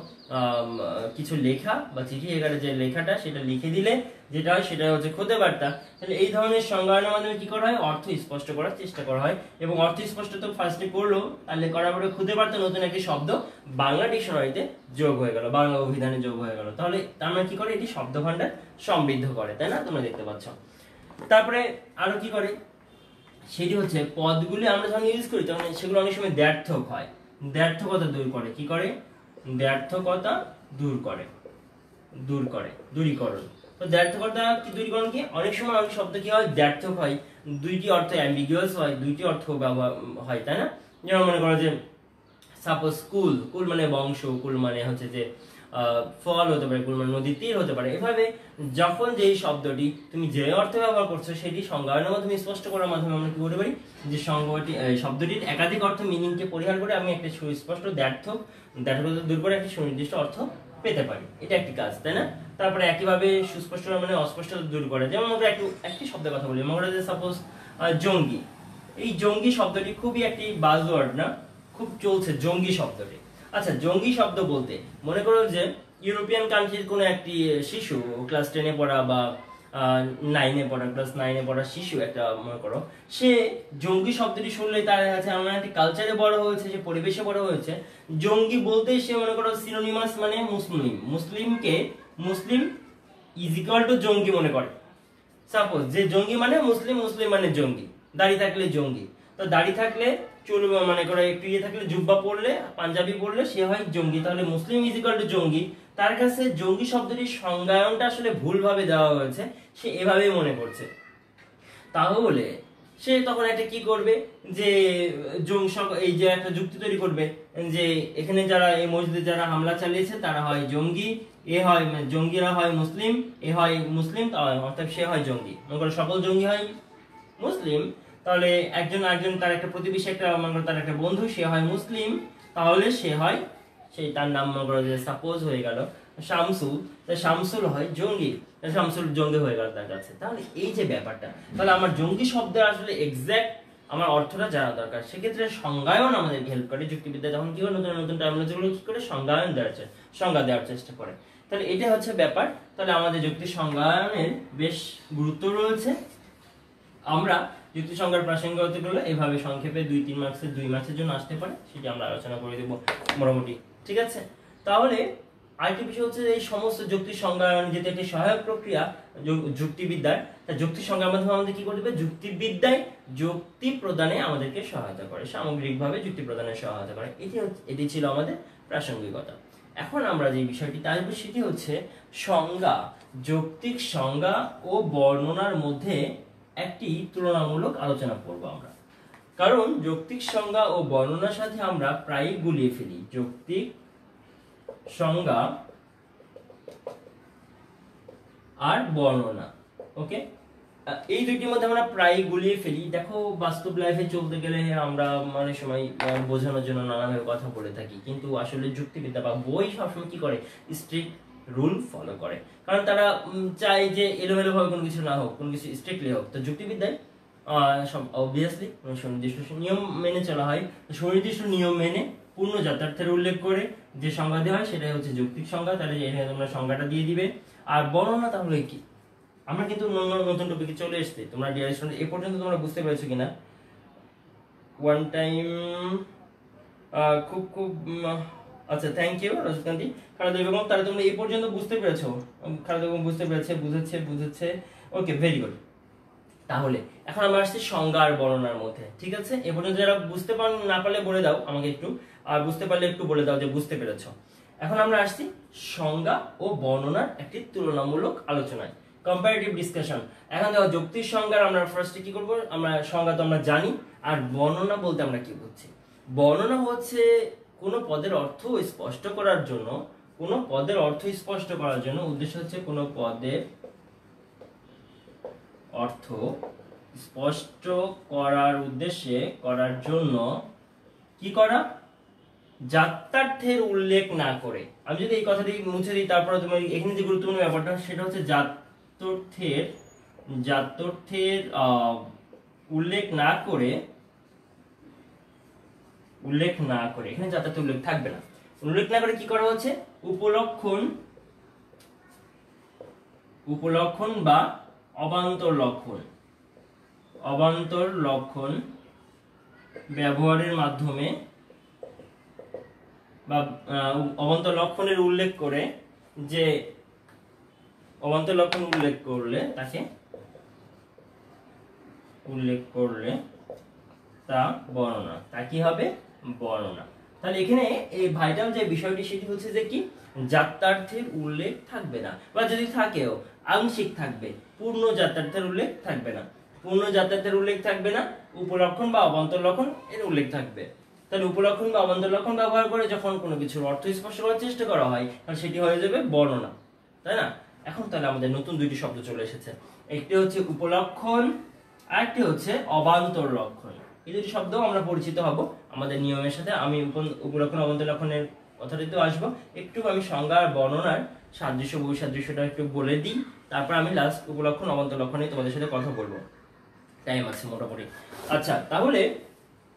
Speaker 1: কিছু লেখা বা চিঠি আকারে যে লেখাটা সেটা লিখে দিলে যেটা হয় সেটা হচ্ছে খুদে বার্তা। তাহলে এই ধরনের সংজ্ঞায়নের মাধ্যমে কি করা হয়, অর্থ স্পষ্ট করার চেষ্টা করা হয়। এবং অর্থ স্পষ্ট তো ফার্স্টে করলো, তাহলে করার পরে খুদে বার্তা নতুন একটি শব্দ বাংলা ডিকশনারিতে যোগ হয়ে গেল, বাংলা অভিধানে যোগ হয়ে গেল। তাহলে আমরা কি করে, এটি শব্দভাণ্ডার সমৃদ্ধ করে, তাই না? তোমরা দেখতে পাচ্ছ। তারপরে আরো কি করে, সেটি হচ্ছে পদগুলি আমরা যখন ইউজ করি তখন সেগুলো অনেক সময় দ্ব্যর্থক হয়, দ্ব্যর্থকতা দূর করে। কি করে? দ্ব্যর্থকতা দূর করে, দূরীকরণ। তো দ্ব্যর্থকতা কি দূরীকরণ কি? অনেক সময় অনেক শব্দ কি হয়, দ্ব্যর্থক হয়, দুইটি অর্থ অ্যাম্বিগুয়াস হয়, দুইটি অর্থ ব্যবহার হয়, তাই না? যেমন মনে করো যে সাপোজ কুল, কুল মানে বংশ, কুল মানে হচ্ছে যে ফল হতে পারে, কুল মানে নদীর তীর হতে পারে। এভাবে যখন যেই শব্দটি তুমি যে অর্থে ব্যবহার করছো সেটি সংজ্ঞায়নের মাধ্যমে স্পষ্ট করার মাধ্যমে আমরা কি করতে পারি, যে শব্দটির একাধিক অর্থ মিনিংকে পরিহার করে আমি একটা সুস্পষ্ট দ্ব্যর্থকতা দূর করে একটি সুনির্দিষ্ট অর্থ পেতে পারি। এটা একটি কাজ, তাই না? তারপরে একইভাবে সুস্পষ্ট মানে অস্পষ্টতা দূর করে। যেমন আমরা একটি শব্দের কথা বলি, আমরা যে সাপোজ জঙ্গি। এই জঙ্গি শব্দটি খুবই একটি বাজওয়ার্ড না, খুব চলছে জঙ্গি শব্দটি। আচ্ছা, জঙ্গি শব্দ বলতে মনে করো যে ইউরোপিয়ান কান্ট্রির কোনো একটি শিশু ক্লাস 10-এ পড়া বা 9-এ পড়া, ক্লাস 9-এ পড়া শিশু একটা মনে করো, সে জঙ্গি শব্দটি শুনলে তার কাছে এমন একটি কালচারে বড় হয়েছে, সে পরিবেশে বড় হয়েছে, জঙ্গি বলতেই সে মনে করো সিনোনিমাস মানে মুসলিম, মুসলিম ইজ ইকুয়াল টু জঙ্গি মনে করে। সাপোজ যে জঙ্গি মানে মুসলিম, মুসলিম মানে জঙ্গি, দাড়ি থাকলে জঙ্গি, তো দাড়ি থাকলে চুল মনে করো একটু ইয়ে থাকলে জুব্বা পরলে পাঞ্জাবি পরলে সে হয় জঙ্গি। তাহলে মুসলিম ইজ ইকুয়াল টু জঙ্গি, তার কাছে জঙ্গি শব্দটির সংজ্ঞায়নটা আসলে ভুলভাবে দেওয়া হয়েছে, সে এভাবেই মনে করছে। তাহলে সে তখন একটা কি করবে, যে এই যে একটা যুক্তি তৈরি করবে যে এখানে যারা এই মসজিদে যারা হামলা চালিয়েছে তারা হয় জঙ্গি, এ হয় জঙ্গিরা হয় মুসলিম, এ হয় মুসলিম, অর্থাৎ সে হয় জঙ্গি। মনে করো সকল জঙ্গি হয় মুসলিম, তাহলে একজন তার একটা প্রতিবেশী একটা মনে করো তার একটা বন্ধু সে হয় মুসলিম, তাহলে সে হয় সেই তার নাম মনে করো যে সাপোজ হয়ে গেল শামসুল, শামসুল হয় জঙ্গি, শামসুল জঙ্গি হয়ে গেল তার কাছে। তাহলে এই যে ব্যাপারটা, তাহলে আমার জঙ্গি শব্দের আসলে এক্সাক্ট আমার অর্থটা জানা দরকার। সেক্ষেত্রে সংজ্ঞায়ন আমাদেরকে হেল্প করে। যুক্তিবিদ্যা যখন কি করে নতুন নতুন টার্মিনোলজিগুলো কি করে সংজ্ঞা দেওয়ার চেষ্টা করে। তাহলে এটা হচ্ছে ব্যাপার। তাহলে আমাদের যুক্তি সংজ্ঞায়নের বেশ গুরুত্ব রয়েছে। আমরা যুক্তি সংজ্ঞার প্রাসঙ্গিকতাগুলো এভাবে সংক্ষেপে 2-3 মার্কসের 2 মার্কসের জন্য আসতে পারে, সেটা আমরা আলোচনা করে দেব মোটামুটি, ঠিক আছে। তাহলে আরেকটি বিষয় হচ্ছে এই সমস্ত যুক্তি সংজ্ঞায়ন যেটা একটি সহায়ক প্রক্রিয়া যুক্তিবিদ্যার, যুক্তি সংজ্ঞার মাধ্যমে আমাদের কি করবে, যুক্তিবিদ্যায় যুক্তি প্রদানে আমাদেরকে সহায়তা করে, সামগ্রিকভাবে যুক্তি প্রদানে সহায়তা করে। এটি ছিল আমাদের প্রাসঙ্গিকতা। এখন আমরা যে বিষয়টি আসবো সেটি হচ্ছে সংজ্ঞা, যৌক্তিক সংজ্ঞা ও বর্ণনার মধ্যে একটি তুলনামূলক আলোচনা করব আমরা। কারণ যৌক্তিক সংজ্ঞা ও বর্ণনার সাথে আমরা প্রায়ই গুলিয়ে ফেলি। যৌক্তিক সংজ্ঞা আর বর্ণনা, ওকে, এই দুইটির মধ্যে আমরা প্রায়ই গুলিয়ে ফেলি। দেখো বাস্তব লাইফে চলতে গেলে আমরা অনেক সময় বোঝানোর জন্য নানাভাবে কথা বলে থাকি, কিন্তু আসলে যুক্তিবিদ্যা বা বই সবসময় কি করে, স্ট্রিক্ট রুল ফলো করে। কারণ তারা চায় যে এলোমেলো ভাবে কোনো কিছু না হোক, কোনো কিছু স্ট্রিক্টলি হোক। তো যুক্তিবিদ্যায় অবভিয়াসলি সুনির্দিষ্ট নিয়ম মেনে চলা হয়। সুনির্দিষ্ট নিয়ম মেনে পূর্ণ যাত্রার্থের উল্লেখ করে যে সংজ্ঞা দেওয়া হয় সেটাই হচ্ছে যৌক্তিক সংজ্ঞা। তাহলে এখানে তোমরা সংজ্ঞাটা দিয়ে দিবে। আর বর্ণনা তাহলে কি? আমরা কিন্তু নতুন টপিকে চলে এসেছি। তোমরা ডিয়ার স্টুডেন্ট এ পর্যন্ত তোমরা বুঝতে পেরেছো কিনা? ওয়ান টাইম খুব আচ্ছা, থ্যাংক ইউ রজতকান্তি, খালেদা বেগম। তাহলে তোমরা এই পর্যন্ত বুঝতে পেরেছো? খালেদা বেগম বুঝতে পেরেছে, বুঝেছে, ওকে, ভেরি গুড। তাহলে এখন আমরা আসছি সংজ্ঞা আর বর্ণনার মধ্যে, ঠিক আছে। এ পর্যন্ত যারা বুঝতে না পারলে বলে দাও আমাকে একটু, আর বুঝতে পারলে একটু বলে দাও যে বুঝতে পেরেছো। এখন আমরা আসছি সংজ্ঞা ও বর্ণনার একটি তুলনামূলক আলোচনায়, কম্পারেটিভ ডিসকাশন। এখন দেখো যৌক্তিক সংজ্ঞার আমরা ফার্স্টে কি করব, আমরা সংজ্ঞা তো আমরা জানি, আর বর্ণনা বলতে আমরা কি বুঝছি? বর্ণনা হচ্ছে কোনো পদের অর্থ স্পষ্ট করার জন্য, উদ্দেশ্য হচ্ছে কোনো পদের অর্থ স্পষ্ট করার জন্য কি করা, যাত্রার্থের উল্লেখ না করে। আমি যদি এই কথাটি মুছে দিই, তারপরে তোমার এখানে যে গুরুত্বপূর্ণ ব্যাপারটা সেটা হচ্ছে যাত্রার্থের উল্লেখ না করে, এখানে যাত্রার্থের উল্লেখ থাকবে না। উল্লেখ না করে কি করা হচ্ছে, উপলক্ষণ বা অবান্তর লক্ষণ ব্যবহারের মাধ্যমে বা অবান্তর লক্ষণের উল্লেখ করে, যে অবান্তর লক্ষণ উল্লেখ করলে তা বর্ণনা, তা কি হবে, বর্ণনা। তাহলে এখানে এই ভাইটাল যে বিষয়টি সেটি হচ্ছে যে কি, যাত্রার্থের উল্লেখ থাকবে না, বা যদি থাকেও আংশিক থাকবে, পূর্ণ যাত্রার্থের উল্লেখ থাকবে না, উপলক্ষণ বা অবান্তর লক্ষণ এর উল্লেখ থাকবে। তাহলে উপলক্ষণ বা অবান্তর লক্ষণ ব্যবহার করে যখন কোনো কিছুর অর্থ স্পষ্ট করার চেষ্টা করা হয়, তাহলে সেটি হয়ে যাবে বর্ণনা, তাই না? এখন তাহলে আমাদের নতুন দুইটি শব্দ চলে এসেছে, একটি হচ্ছে উপলক্ষণ আর একটি হচ্ছে অবান্তর লক্ষণ। এই দুটি শব্দ আমরা পরিচিত হব আমাদের নিয়মের সাথে। আমি উপলক্ষণ অবান্তর লক্ষণের কথাটিতেও আসবো। একটু আমি সংজ্ঞা আর বর্ণনার সাদৃশ্য বৈসাদৃশ্যটা একটু বলে দিই, তারপর আমি লাস্ট উপলক্ষণ অবান্তর লক্ষণে তোমাদের সাথে কথা বলবো, টাইম আছে মোটামুটি। আচ্ছা, তাহলে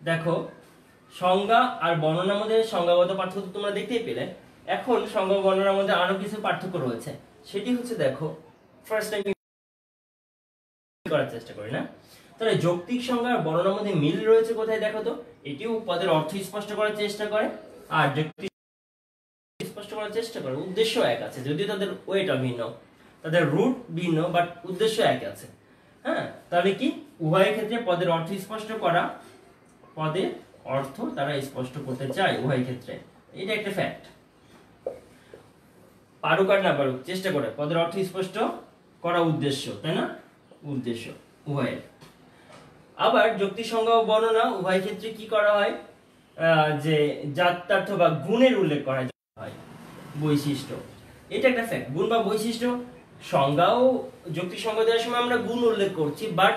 Speaker 1: দেখো সংজ্ঞা আর বর্ণনার মধ্যে সংজ্ঞাগত পার্থক্য তোমরা দেখতেই পেলে। এখন সংজ্ঞা ও বর্ণনার মধ্যে আরো কিছু পার্থক্য রয়েছে, সেটি হচ্ছে দেখো ফার্স্ট টাইম করার চেষ্টা করি না। তাহলে যৌক্তিক সংজ্ঞা আর বর্ণনার মধ্যে মিল রয়েছে কোথায় দেখো তো। এটিও পদের অর্থ স্পষ্ট করার চেষ্টা করে আর যুক্তি স্পষ্ট করার চেষ্টা করে, উদ্দেশ্য এক আছে, যদিও তাদের ওয়েটা ভিন্ন, তাদের রুট ভিন্ন, বাট উদ্দেশ্য এক আছে। হ্যাঁ, তাহলে কি উভয়ের ক্ষেত্রে পদের অর্থ স্পষ্ট করা, পদের অর্থ তারা স্পষ্ট করতে চায় উভয় ক্ষেত্রে, এটা একটা ফ্যাক্ট। পারুক আর না পারুক চেষ্টা করে পদের অর্থ স্পষ্ট করা উদ্দেশ্য, তাই না, উদ্দেশ্য উভয়ের। আবার যুক্তি সংজ্ঞা ও বর্ণনা উভয় ক্ষেত্রে কি করা হয়, যে জাত্যার্থ বা গুণের উল্লেখ করা হয়, বৈশিষ্ট্য, এটা একটা ফ্যাক্ট। গুণ বা বৈশিষ্ট্য সংজ্ঞাও যুক্তি সংজ্ঞা দেওয়ার সময় আমরা গুণ উল্লেখ করছি, বাট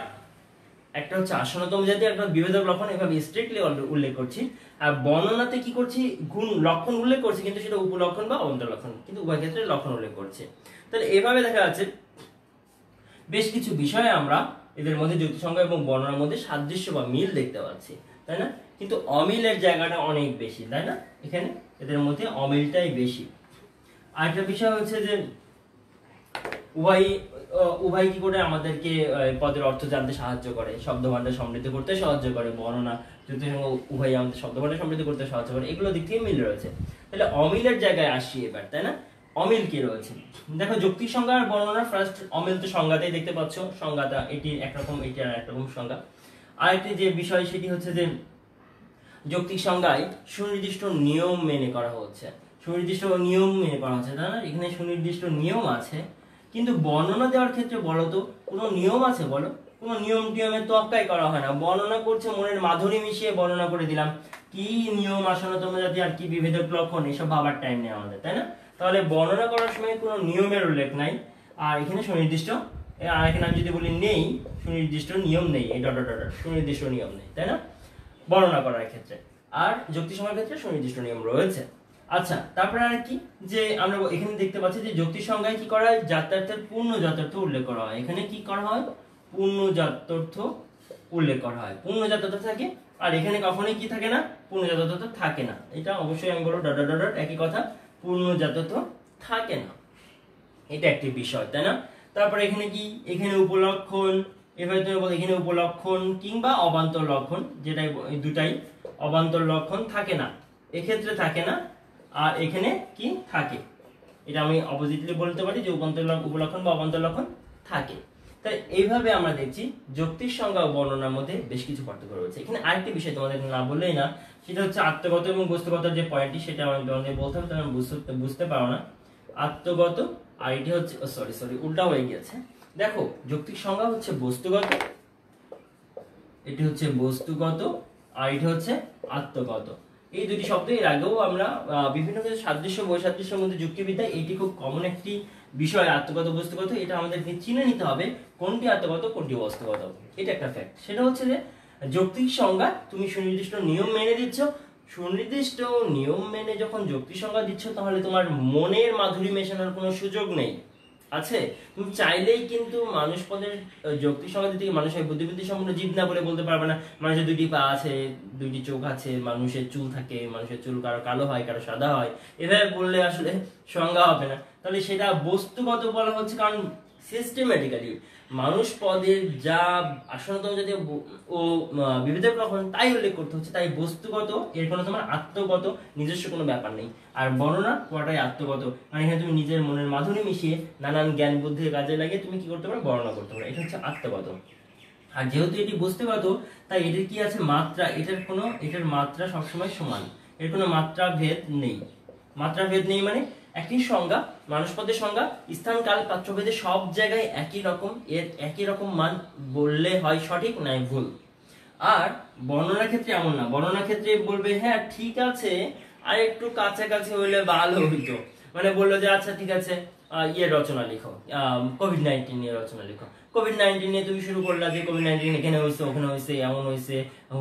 Speaker 1: একটা হচ্ছে আসন্নতম জাতীয়, একটা বিভেদক লক্ষণ, এভাবে স্ট্রিক্টলি উল্লেখ করছি। আর বর্ণনাতে কি করছি, গুণ লক্ষণ উল্লেখ করছি, কিন্তু সেটা উপলক্ষণ বা অন্তর লক্ষণ, কিন্তু উভয় ক্ষেত্রে লক্ষণ উল্লেখ করছে। তাহলে এভাবে দেখা যাচ্ছে বেশ কিছু বিষয়ে আমরা এদের মধ্যে যুক্তি সংজ্ঞা এবং বর্ণনার মধ্যে সাদৃশ্য বা মিল দেখতে পাচ্ছি, তাই না, কিন্তু অমিলের জায়গাটা অনেক বেশি, তাই না, এখানে এদের মধ্যে অমিলটাই বেশি। আরেকটা বিষয় হচ্ছে যে উভয় কি করে আমাদেরকে পদের অর্থ জানতে সাহায্য করে, শব্দভাণ্ডার সমৃদ্ধ করতে সাহায্য করে, বর্ণনা যুক্তি সংজ্ঞা উভয় আমাদের শব্দভাণ্ডার সমৃদ্ধ করতে সাহায্য করে, এগুলো দিক থেকে মিল রয়েছে। তাহলে অমিলের জায়গায় আসি এবার, তাই না, অমিল কি রয়েছে দেখো। যৌক্তিক সংজ্ঞা আর বর্ণনা ফার্স্ট অমিল তো সংজ্ঞাতেই দেখতে পাচ্ছ, সংজ্ঞাটা এটি একরকম, এটি আর একরকম সংজ্ঞা। আরেকটি যে বিষয় সেটি হচ্ছে যে যৌক্তিক সংজ্ঞায় সুনির্দিষ্ট নিয়ম মেনে করা হচ্ছে, সুনির্দিষ্ট নিয়ম মেনে করা হচ্ছে, তাই না, এখানে সুনির্দিষ্ট নিয়ম আছে। কিন্তু বর্ণনা দেওয়ার ক্ষেত্রে বলো তো কোনো নিয়ম আছে, বলো, কোনো নিয়ম টিয়মের তোয়াক্কাই করা হয় না, বর্ণনা করছে মনের মাধুরী মিশিয়ে বর্ণনা করে দিলাম, কি নিয়ম আসন্নতম জাতি আর কি বিভেদক লক্ষণ এসব ভাবার টাইম নেই আমাদের, তাই না। তাহলে বর্ণনা করার সময় কোনো নিয়মের উল্লেখ নাই, আর এখানে সুনির্দিষ্ট, আর এখানে আমি যদি বলি নেই, সুনির্দিষ্ট নিয়ম নেই, এই ডট ডট ডট সুনির্দিষ্ট নিয়ম নেই, তাই না, বর্ণনা করার ক্ষেত্রে। আর যুক্তি সংজ্ঞার ক্ষেত্রে সুনির্দিষ্ট নিয়ম রয়েছে। আচ্ছা, তারপরে আর কি, যে আমরা এখানে দেখতে পাচ্ছি যে যুক্তি সংজ্ঞায় কি করা হয়, জাত্যার্থের পূর্ণ জাত্যার্থ উল্লেখ করা হয়। এখানে কি করা হয়, পূর্ণ জাত্যার্থ উল্লেখ করা হয়, পূর্ণ জাত্যার্থ থাকে। আর এখানে কখনোই কি থাকে না, পূর্ণ জাত্যার্থ থাকে না, এটা অবশ্যই আমি বলবো ডট ডট ডট একই কথা, পূর্ণ জাত্যার্থ থাকে না, এটা একটি বিষয়, তাই না। তারপরে এখানে কি, এখানে উপলক্ষণ, এভাবে তুমি বলো এখানে উপলক্ষণ কিংবা অবান্তর লক্ষণ, যেটাই দুটাই, অবান্তর লক্ষণ থাকে না, এক্ষেত্রে থাকে না, আর এখানে কি থাকে, এটা আমি অপোজিটলি বলতে পারি যে উপলক্ষণ বা অবান্তর লক্ষণ থাকে। তাই এইভাবে আমরা দেখছি যৌক্তিক সংজ্ঞা ও বর্ণনার মধ্যে বেশ কিছু পার্থক্য রয়েছে। এখানে আরেকটি বিষয় তোমাদের না বললেই না, সেটা হচ্ছে আত্মগত এবং বস্তুগত যে পয়েন্টটি, সেটা আমি তোমাদের বলতে হবে, তোমরা বুঝতে পারো না। আত্মগত আর এটি হচ্ছে সরি উল্টা হয়ে গিয়েছে। দেখো যৌক্তিক সংজ্ঞা হচ্ছে বস্তুগত, এটি হচ্ছে বস্তুগত, আর এটি হচ্ছে আত্মগত। এই দুটি শব্দ এর আগেও আমরা বিভিন্ন কিছু সাদৃশ্য বৈসাদৃশ্যের মধ্যে যুক্তিবিদ্যা, এটি খুব কমন একটি বিষয়, আত্মগত বস্তুগত, এটা আমাদেরকে চিনে নিতে হবে কোনটি আত্মগত কোনটি বস্তুগত, এটা একটা ফ্যাক্ট। সেটা হচ্ছে যে যৌক্তিক সংজ্ঞা তুমি সুনির্দিষ্ট নিয়ম মেনে দিচ্ছ, সুনির্দিষ্ট নিয়ম মেনে যখন যৌক্তিক সংজ্ঞা দিচ্ছ, তাহলে তোমার মনের মাধুরী মেশানোর কোনো সুযোগ নেই, আছে। তুমি চাইলেই কিন্তু মানুষ পদের যৌক্তিক সংজ্ঞা দিতে মানুষের বুদ্ধিবৃত্তি সম্পূর্ণ জীব না বলে বলতে পারবে না, মানুষের দুটি পা আছে, দুটি চোখ আছে, মানুষের চুল থাকে, মানুষের চুল কারো কালো হয় কারো সাদা হয়, এভাবে বললে আসলে সংজ্ঞা হবে না। তাহলে সেটা বস্তুগত বলা হচ্ছে, কারণ সিস্টেমেটিক্যালি মানুষ পদের যা আসন্নতম জাতীয় ও বিভেদক লক্ষণ তাই উল্লেখ করতে হচ্ছে, তাই বস্তুগত, এর কোনো তোমার আত্মগত নিজস্ব কোনো ব্যাপার নেই। আর বর্ণনা পুরোটাই আত্মগত, মানে এখানে তুমি নিজের মনের মাধুরী মিশিয়ে নানান জ্ঞান বুদ্ধির কাজে লাগিয়ে তুমি কি করতে পারো, বর্ণনা করতে পারো, এটা হচ্ছে আত্মগত। আর যেহেতু এটি বস্তুগত, তাই এটার কি আছে, মাত্রা, এটার মাত্রা সবসময় সমান, এর কোনো মাত্রা ভেদ নেই। মাত্রা ভেদ নেই মানে একই সংজ্ঞা, মানুষ পদের সংজ্ঞা, স্থান কাল পাত্রভেদে সব জায়গায় একই রকম, এর একই রকম মান বললে হয় সঠিক নাই ভুল। আর বর্ণনার ক্ষেত্রে এমন না, বর্ণনার ক্ষেত্রে বলবে হ্যাঁ ঠিক আছে, আর একটু কাছাকাছি হইলে ভালো হইতো, মানে বললো যে আচ্ছা ঠিক আছে ইয়ে রচনা লিখো, কোভিড-19 নিয়ে রচনা লিখো, কোভিড-19 নিয়ে তুমি শুরু করলা যে কোভিড-19 এখানে হয়েছে ওখানে হয়েছে এমন হয়েছে,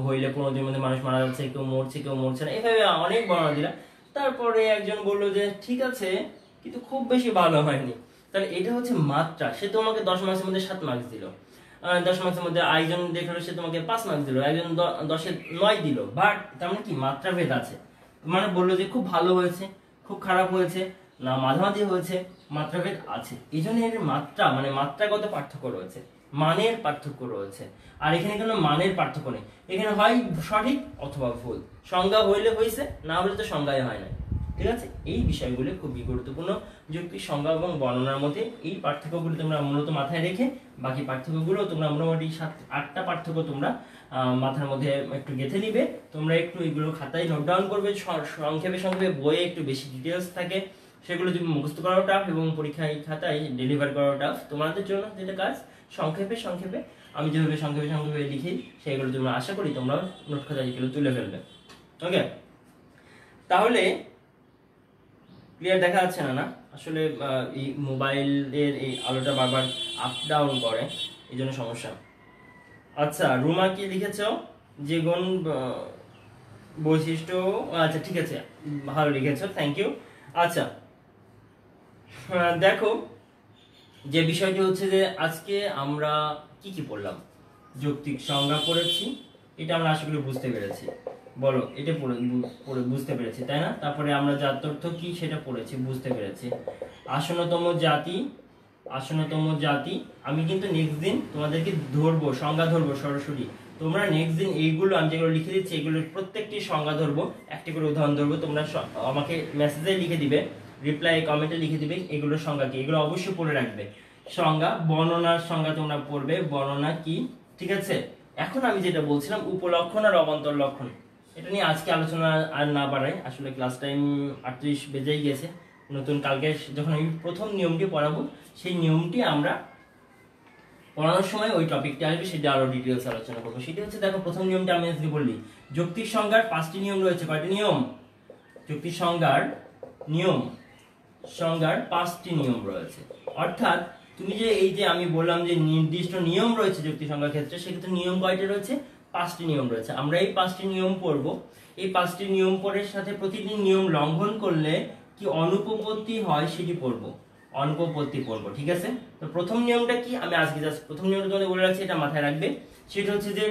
Speaker 1: হইলে 15 দিনের মধ্যে মানুষ মারা যাচ্ছে, কেউ মরছে কেউ মরছে না, এভাবে অনেক বর্ণনা দিলা। তারপরে একজন বললো যে ঠিক আছে কিন্তু খুব বেশি ভালো হয়নি, তাহলে এটা হচ্ছে মাত্রা। সে তোমাকে 10 মার্কসের মধ্যে 7 মার্কস দিল, 10 মার্কসের মধ্যে আরেকজন দেখলো সে তোমাকে 5 মার্কস দিল, একজন 10-এ 9 দিল, বাট তার মানে কি মাত্রা ভেদ আছে। মানে বললো যে খুব ভালো হয়েছে, খুব খারাপ হয়েছে, না মাঝামাঝি হয়েছে, মাত্রাভেদ আছে। এই জন্য এর মাত্রা মানে মাত্রাগত পার্থক্য রয়েছে, মানের পার্থক্য রয়েছে। আর এখানে কোনো মানের পার্থক্য নেই, এখানে হয় সঠিক অথবা ভুল, সংজ্ঞা হইলে হয়েছে, না হলে তো সংজ্ঞায় হয় না। ঠিক আছে, এই বিষয়গুলো খুবই গুরুত্বপূর্ণ। যুক্তি, সংজ্ঞা এবং বর্ণনার মধ্যে এই পার্থক্যগুলো তোমরা মূলত মাথায় রেখে বাকি পার্থক্যগুলো তোমরা মোটামুটি 7-8টা পার্থক্য তোমরা মাথার মধ্যে একটু গেঁথে নিবে। তোমরা একটু এগুলো খাতায় নোট ডাউন করবে, সংক্ষেপে সংক্ষেপে বইয়ে একটু বেশি ডিটেলস থাকে, সেগুলো তুমি মুখস্থ করাও টাফ এবং পরীক্ষায় খাতায় ডেলিভার করাও টাফ। তোমাদের জন্য যেটা কাজ, সংক্ষেপে সংক্ষেপে আমি যেভাবে সংক্ষেপে সংক্ষেপে লিখি সেগুলো তোমরা আশা করি তোমরা নোট খাতায় এগুলো তুলে ফেলবে। ওকে, তাহলে ক্লিয়ার দেখা যাচ্ছে না? না আসলে এই মোবাইলের এই আলোটা বারবার আপ ডাউন করে, এই জন্য সমস্যা। আচ্ছা, রুমা কি লিখেছ? যে গুণ বৈশিষ্ট্য, আচ্ছা ঠিক আছে, ভালো লিখেছো, থ্যাংক ইউ। আচ্ছা দেখো, যে বিষয়টি হচ্ছে যে আজকে আমরা কি কি পড়লাম, যৌক্তিক সংজ্ঞা পড়েছি, এটা আমরা আশা করি বুঝতে পেরেছি। বলো, এটা পড়ে বুঝতে পেরেছি তাই না? তারপরে আমরা জাত্যর্থ কি সেটা পড়েছি, বুঝতে পেরেছি। আসনতম জাতি, আসনতম জাতি আমি কিন্তু নেক্সট দিন তোমাদেরকে ধরবো, সংজ্ঞা ধরবো সরাসরি। তোমরা নেক্সট দিন এইগুলো আমি যেগুলো লিখে দিচ্ছি এগুলোর প্রত্যেকটি সংজ্ঞা ধরবো, একটি করে উদাহরণ ধরবো। তোমরা আমাকে মেসেজে লিখে দিবে, রিপ্লাই কমেন্টে লিখে দিবে এগুলোর সংজ্ঞা কি, এগুলো অবশ্যই পড়ে রাখবে। সংজ্ঞা, বর্ণনার সংজ্ঞা তোমরা পড়বে, বর্ণনা কি, ঠিক আছে। এখন আমি যেটা বলছিলাম উপলক্ষণ আর অবান্তর লক্ষণ, এটা নিয়ে আজকে আলোচনা আর না বাড়াই, আসলে ক্লাস টাইম 38 বেজেই গেছে। নতুন কালকে যখন আমি প্রথম নিয়মটি পড়াবো, সেই নিয়মটি আমরা পড়ানোর সময় ওই টপিকটি আসবে, সেটা আরো ডিটেইলস আলোচনা করবো। সেটা হচ্ছে, দেখো প্রথম নিয়মটা আমি আজকে বললি, যৌক্তিক সংজ্ঞার 5টি নিয়ম রয়েছে। কয়টি নিয়ম? যৌক্তিক সংজ্ঞার নিয়ম, সংজ্ঞার 5টি নিয়ম রয়েছে। অর্থাৎ তুমি যে এই যে আমি বললাম যে নির্দিষ্ট নিয়ম রয়েছে যুক্তি সংজ্ঞার ক্ষেত্রে, সেক্ষেত্রে নিয়ম কয়টি রয়েছে? 5টি নিয়ম রয়েছে। আমরা এই 5টি নিয়ম পড়ব। এই 5টি নিয়ম পড়ার সাথে প্রতিটি নিয়ম লঙ্ঘন করলে কি অনুপপত্তি হয় সেটি পড়ব, অনুপপত্তি পড়ব, ঠিক আছে। তো প্রথম নিয়মটা কি, আমি আজকে জাস্ট প্রথম নিয়মটা তোমাদের বলে রাখছি, এটা মাথায় রাখবে। সেটা হচ্ছে যে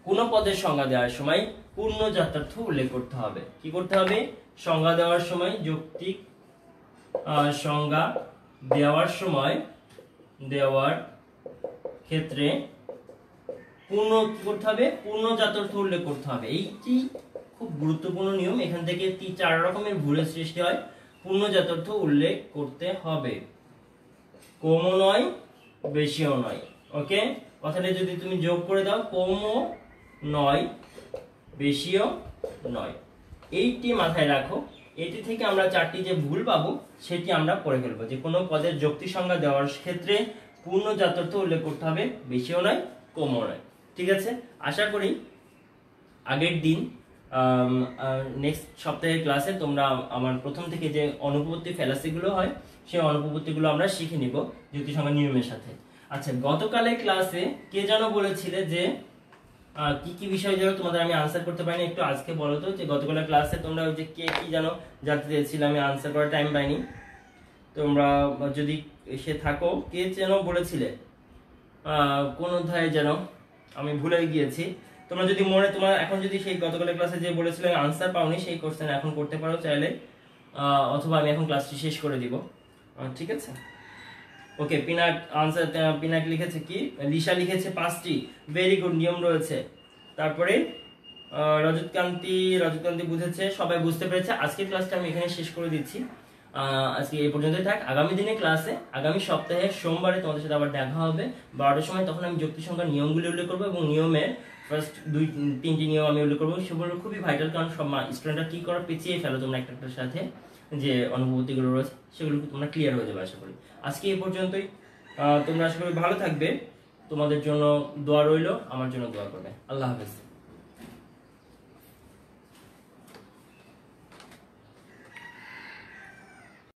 Speaker 1: কোন পদের সংজ্ঞা দেওয়ার সময় পূর্ণ যাত্রার্থ উল্লেখ করতে হবে। কি করতে হবে? সংজ্ঞা দেওয়ার সময়, যৌক্তিক সংজ্ঞা দেওয়ার সময়, দেওয়ার ক্ষেত্রে পূর্ণ কি করতে হবে? পূর্ণ যাত্রার্থ উল্লেখ করতে হবে। এইটি খুব গুরুত্বপূর্ণ নিয়ম। এখান থেকে 4 রকমের ভুলের সৃষ্টি হয়। পূর্ণ যাত্রার্থ উল্লেখ করতে হবে, কমও নয় বেশিও নয়। ওকে, কথাটা যদি তুমি যোগ করে দাও, কমও নয় বেশিও নয়, এইটি মাথায় রাখো। এটি থেকে আমরা 4টি যে ভুল পাবো সেটি আমরা পড়ে ফেলবো। যে কোনো পদের যৌক্তিক সংজ্ঞা দেওয়ার ক্ষেত্রে পূর্ণ যাত্রার্থ উল্লেখ করতে হবে, বেশিও নয় কমও নয়, ঠিক আছে। আশা করি আগের দিন নেক্সট সপ্তাহের ক্লাসে তোমরা আমার প্রথম থেকে যে অনুপপত্তি ফ্যালাসিগুলো হয় সেই অনুপপত্তিগুলো আমরা শিখে নিব যুক্তি সংজ্ঞা নিয়মের সাথে। আচ্ছা, গতকালের ক্লাসে কে যেন বলেছিলে যে কি কি বিষয় যেন তোমাদের আমি আনসার করতে পারিনি, একটু আজকে বলো তো। যে গতকালের ক্লাসে তোমরা ওই যে কে কি যেন জানতে চেয়েছিলে, আমি আনসার করার টাইম পাইনি। তোমরা যদি এসে থাকো, কে যেন বলেছিলে কোন অধ্যায়ে যেন, আমি ভুলে গিয়েছি। তোমরা যদি তোমার এখন যদি সেই গতকালের ক্লাসে যে বলেছিলে আনসার পাওনি, সেই কোশ্চেন এখন করতে পারো চাইলে, অথবা আমি এখন ক্লাসটি শেষ করে দিব, ঠিক আছে। ওকে, পিনাক আনসার, পিনাক লিখেছে কি, লিসা লিখেছে 5টি, ভেরি গুড, নিয়ম রয়েছে। তারপরে রজতকান্তি বুঝেছে, সবাই বুঝতে পেরেছে। আজকের ক্লাসটা আমি এখানে শেষ করে দিচ্ছি, আজকে এই পর্যন্তই থাক। আগামী দিনে ক্লাসে আগামী সপ্তাহে সোমবারে তোমাদের সাথে আবার দেখা হবে 12টার সময়। তখন আমি যুক্তি সংখ্যার নিয়মগুলি উল্লেখ করবো এবং নিয়মের ফার্স্ট 2-3টি নিয়ম আমি উল্লেখ করবো। সেগুলো খুবই ভাইটাল, কারণ সব স্টুডেন্টরা কি করে পেঁচিয়ে ফেলো তোমরা একটার সাথে, যে অনুভূতিগুলো রয়েছে সেগুলো তোমরা ক্লিয়ার হয়ে যাবে আশা করি। আজকে এই পর্যন্তই, তোমরা আশা করি ভালো থাকবে। তোমাদের জন্য দোয়া রইল, আমার জন্য দোয়া করবে। আল্লাহ হাফেজ।